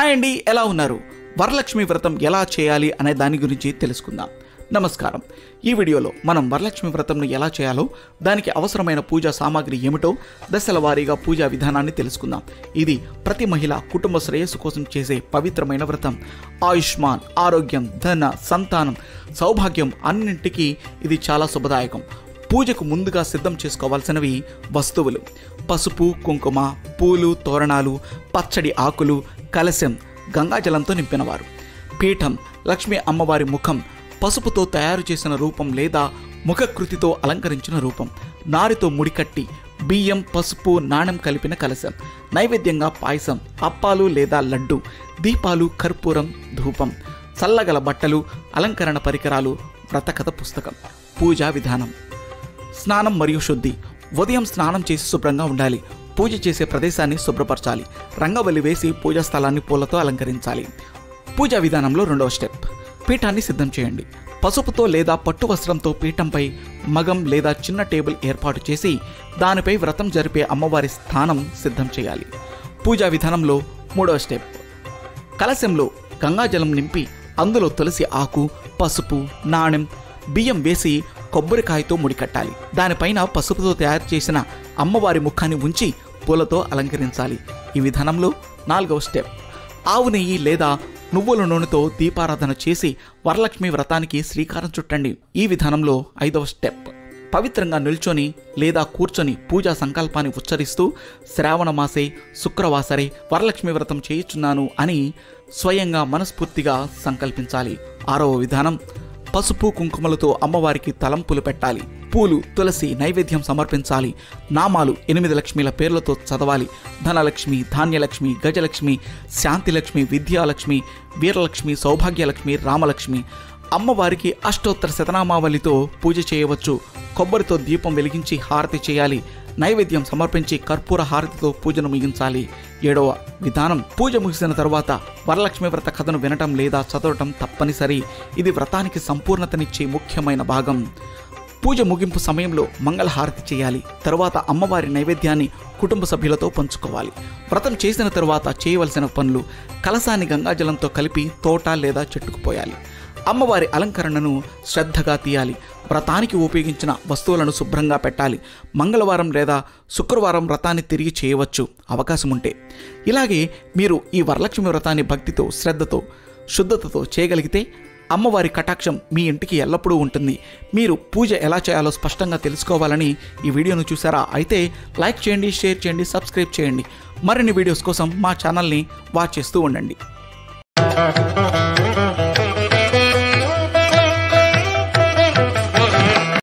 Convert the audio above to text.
Hi అండి, ఎలా ఉన్నారు? వరలక్ష్మి వ్రతం ఎలా చేయాలి అనే దాని గురించి తెలుసుకుందాం. నమస్కారం. ఈ వీడియోలో మనం వరలక్ష్మి వ్రతంను ఎలా చేయాలో, దానికి అవసరమైన పూజా సామాగ్రి ఏమిటో, దశల వారీగా పూజా విధానాన్ని తెలుసుకుందాం. ఇది ప్రతి మహిళ కుటుంబ శ్రేయస్సు కోసం చేసే పవిత్రమైన వ్రతం. ఆయుష్మాన్, ఆరోగ్యం, ధన, సంతానం, సౌభాగ్యం అన్నింటికీ ఇది చాలా శుభదాయకం. పూజకు ముందుగా సిద్ధం చేసుకోవాల్సినవి వస్తువులు: పసుపు, కుంకుమ, పూలు, తోరణాలు, పచ్చడి ఆకులు, కలశం, గంగాజలంతో నింపినవారు, పీఠం, లక్ష్మీ అమ్మవారి ముఖం, పసుపుతో తయారు చేసిన రూపం లేదా ముఖకృతితో అలంకరించిన రూపం, నారితో ముడికట్టి బియ్యం, పసుపు, నాణెం కలిపిన కలశం, నైవేద్యంగా పాయసం, అప్పాలు లేదా లడ్డు, దీపాలు, కర్పూరం, ధూపం, చల్లగల బట్టలు, అలంకరణ పరికరాలు, వ్రతకథ పుస్తకం. పూజా విధానం: స్నానం మరియు శుద్ధి. ఉదయం స్నానం చేసి శుభ్రంగా ఉండాలి. పూజ చేసే ప్రదేశాన్ని శుభ్రపరచాలి. రంగవల్లి వేసి పూజా స్థలాన్ని పూలతో అలంకరించాలి. పూజా విధానంలో రెండవ స్టెప్: పీఠాన్ని సిద్ధం చేయండి. పసుపుతో లేదా పట్టు వస్త్రంతో పీఠంపై మగం లేదా చిన్న టేబుల్ ఏర్పాటు చేసి దానిపై వ్రతం జరిపే అమ్మవారి స్థానం సిద్ధం చేయాలి. పూజా విధానంలో మూడవ స్టెప్: కలశంలో గంగాజలం నింపి అందులో తులసి ఆకు, పసుపు, నాణెం, బియ్యం వేసి కొబ్బరికాయతో ముడికట్టాలి. దానిపైన పసుపుతో తయారు చేసిన అమ్మవారి ముఖాన్ని ఉంచి పూలతో అలంకరించాలి. ఈ విధానంలో నాలుగవ స్టెప్: ఆవు నెయ్యి లేదా నువ్వుల నూనెతో దీపారాధన చేసి వరలక్ష్మి వ్రతానికి శ్రీకారం చుట్టండి. ఈ విధానంలో ఐదవ స్టెప్: పవిత్రంగా నిల్చొని లేదా కూర్చొని పూజా సంకల్పాన్ని ఉచ్చరిస్తూ శ్రావణ మాసే శుక్రవాసరే వరలక్ష్మి వ్రతం చేయుచున్నాను అని స్వయంగా మనస్ఫూర్తిగా సంకల్పించాలి. ఆరవ విధానం: పసుపు కుంకుమలతో అమ్మవారికి తలంపులు పెట్టాలి. పూలు, తులసి నైవేద్యం సమర్పించాలి. నామాలు 8 లక్ష్మీల పేర్లతో చదవాలి. ధనలక్ష్మి, ధాన్యలక్ష్మి, గజలక్ష్మి, శాంతిలక్ష్మి, విద్యాలక్ష్మి, వీరలక్ష్మి, సౌభాగ్యలక్ష్మి, రామలక్ష్మి. అమ్మవారికి అష్టోత్తర శతనామావళితో పూజ చేయవచ్చు. కొబ్బరితో దీపం వెలిగించి హారతి చేయాలి. నైవేద్యం సమర్పించి కర్పూర హారతితో పూజను ముగించాలి. ఏడవ విధానం: పూజ ముగిసిన తరువాత వరలక్ష్మి వ్రత కథను వినటం లేదా చదవటం తప్పనిసరి. ఇది వ్రతానికి సంపూర్ణతనిచ్చే ముఖ్యమైన భాగం. పూజ ముగింపు సమయంలో మంగళహారతి చేయాలి. తరువాత అమ్మవారి నైవేద్యాన్ని కుటుంబ సభ్యులతో పంచుకోవాలి. వ్రతం చేసిన తరువాత చేయవలసిన పనులు: కలశాన్ని గంగాజలంతో కలిపి తోట లేదా చెట్టుకు పోయాలి. అమ్మవారి అలంకరణను శ్రద్ధగా తీయాలి. వ్రతానికి ఉపయోగించిన వస్తువులను శుభ్రంగా పెట్టాలి. మంగళవారం లేదా శుక్రవారం వ్రతాన్ని తిరిగి చేయవచ్చు అవకాశం ఉంటే. ఇలాగే మీరు ఈ వరలక్ష్మి వ్రతాన్ని భక్తితో, శ్రద్ధతో, శుద్ధతతో చేయగలిగితే అమ్మవారి కటాక్షం మీ ఇంటికి ఎల్లప్పుడూ ఉంటుంది. మీరు పూజ ఎలా చేయాలో స్పష్టంగా తెలుసుకోవాలని ఈ వీడియోను చూసారా? అయితే లైక్ చేయండి, షేర్ చేయండి, సబ్స్క్రైబ్ చేయండి. మరిన్ని వీడియోస్ కోసం మా ఛానల్ని వాచ్ చేస్తూ ఉండండి.